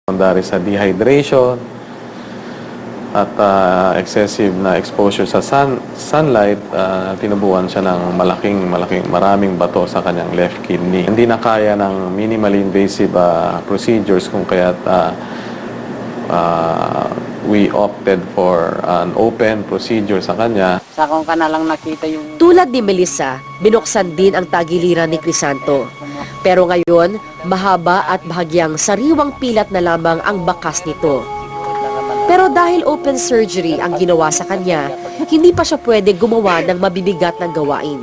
Secondary sa dehydration at excessive na exposure sa sunlight, tinubuan siya ng maraming bato sa kanyang left kidney. Hindi na kaya ng minimally invasive procedures kung kaya't we opted for an open procedure sa kanya. Sa kung ka na lang nakita yung... Tulad ni Melissa, binuksan din ang tagiliran ni Crisanto. Pero ngayon, mahaba at bahagyang sariwang pilat na lamang ang bakas nito. Pero dahil open surgery ang ginawa sa kanya, hindi pa siya pwede gumawa ng mabibigat na gawain,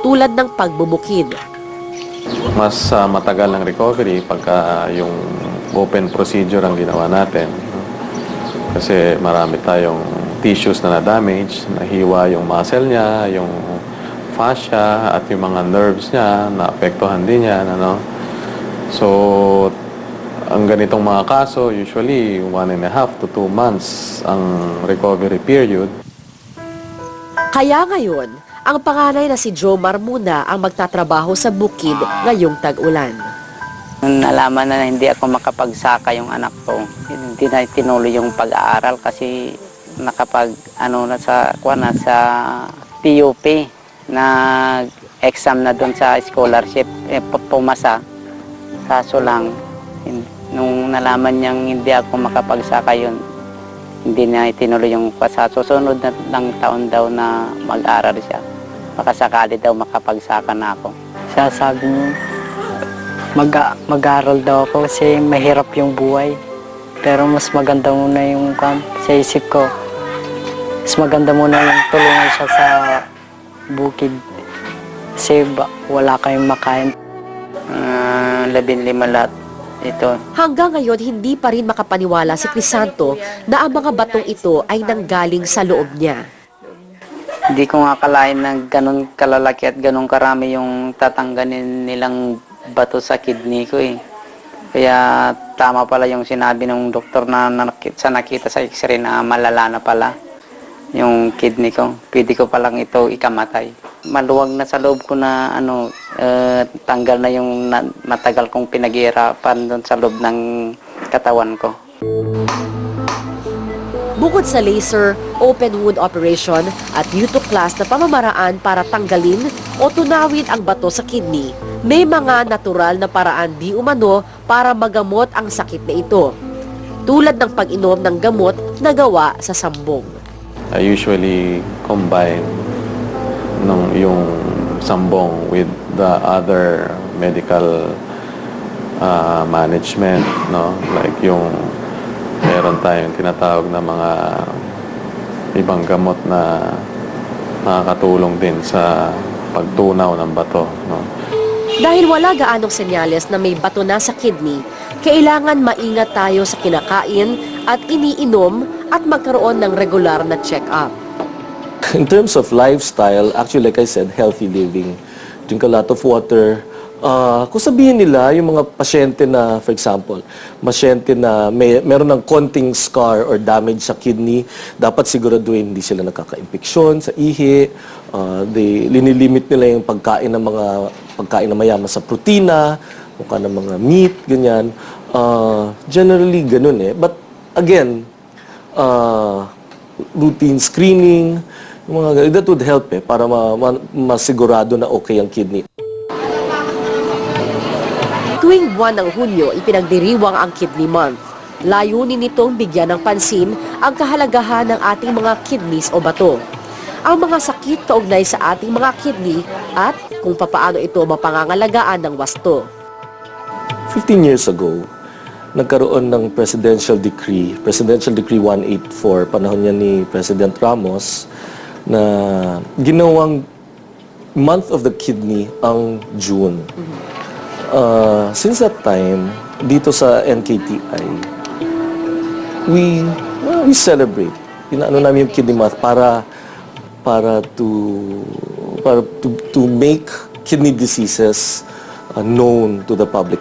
tulad ng pagbubukid. Mas matagal ng recovery pagka yung open procedure ang ginawa natin. Kasi marami tayong tissues na na-damage, nahiwa yung muscle niya, yung fascia at yung mga nerves niya, naapektuhan din yan. So, ang ganitong mga kaso, usually 1.5 to 2 months ang recovery period. Kaya ngayon, ang panganay na si Jomar muna ang magtatrabaho sa bukid ngayong tag-ulan. Nung nalaman na hindi ako makapagsaka yung anak ko, hindi na tinuloy yung pag-aaral kasi sa PUP, nag-exam na doon sa scholarship, pumasa. Kaso lang, nung nalaman niyang hindi ako makapagsaka yun, hindi na itinuloy yung susunod na lang taon daw na mag-aral siya. Baka sakali daw makapagsaka na ako. Siya sabi niya, mag-aral daw ako kasi mahirap yung buhay. Pero mas maganda muna yung sa isip ko. Mas maganda muna yung tulungan siya sa bukid. Kasi wala kayong makain. 15 lahat ito. Hanggang ngayon, hindi pa rin makapaniwala si Crisanto na ang mga batong ito ay nanggaling sa loob niya. Hindi ko nga akalain na ganun kalalaki at ganun karami yung tatangganin nilang bato sa kidney ko eh. Kaya tama pala yung sinabi ng doktor na nakita sa x-ray na malala na pala yung kidney ko. Pwede ko palang ito ikamatay. Maluwag na sa loob ko na tanggal na yung matagal kong pinaghihirapan doon sa loob ng katawan ko. Bukod sa laser, open wound operation at eutyclast na pamamaraan para tanggalin o tunawin ang bato sa kidney, may mga natural na paraan di umano para magamot ang sakit na ito. Tulad ng pag-inom ng gamot na gawa sa sambong. I usually combine yung sambong with the other medical management, like yung meron tayong tinatawag na mga ibang gamot na nakakatulong din sa pagtunaw ng bato. Dahil wala gaanong senyales na may bato na sa kidney, kailangan maingat tayo sa kinakain at iniinom at magkaroon ng regular na check-up. In terms of lifestyle, actually, like I said, healthy living. Drink a lot of water. Kung sabihin nila, yung mga pasyente na, for example, pasyente na meron ng konting scar or damage sa kidney, dapat siguraduhin hindi sila nakaka-impeksyon sa ihi. Linilimit nila yung pagkain na mayaman sa protina, mukha ng mga meat, ganyan. Generally, ganun eh. But again, routine screening, that would help para masigurado na okay ang kidney. Tuwing buwan ng Hunyo, ipinagdiriwang ang Kidney Month. Layunin nitong bigyan ng pansin ang kahalagahan ng ating mga kidneys o bato. Ang mga sakit kaugnay sa ating mga kidney at kung papaano ito mapangangalagaan ng wasto. 15 years ago, nagkaroon ng Presidential Decree 184, panahon niya ni President Ramos, na ginawang Month of the Kidney ang June. Since that time, dito sa NKTI, we celebrate. Inaano namin yung Kidney Month para to make kidney diseases known to the public.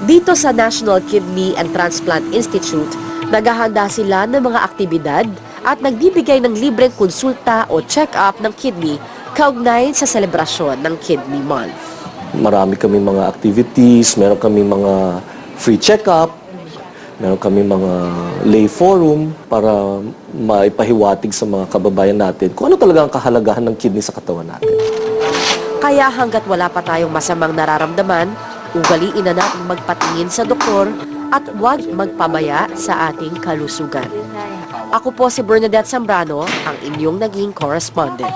Dito sa National Kidney and Transplant Institute, naghahanda sila ng mga aktibidad at nagbibigay ng libreng konsulta o check-up ng kidney kaugnay sa selebrasyon ng Kidney Month. Marami kami mga activities, meron kami mga free check-up, Meron kami mga lay forum para maipahiwatig sa mga kababayan natin kung ano talaga ang kahalagahan ng kidney sa katawan natin. Kaya hanggat wala pa tayong masamang nararamdaman, ugaliin na natin magpatingin sa doktor at huwag magpabaya sa ating kalusugan. Ako po si Bernadette Zambrano, ang inyong naging correspondent.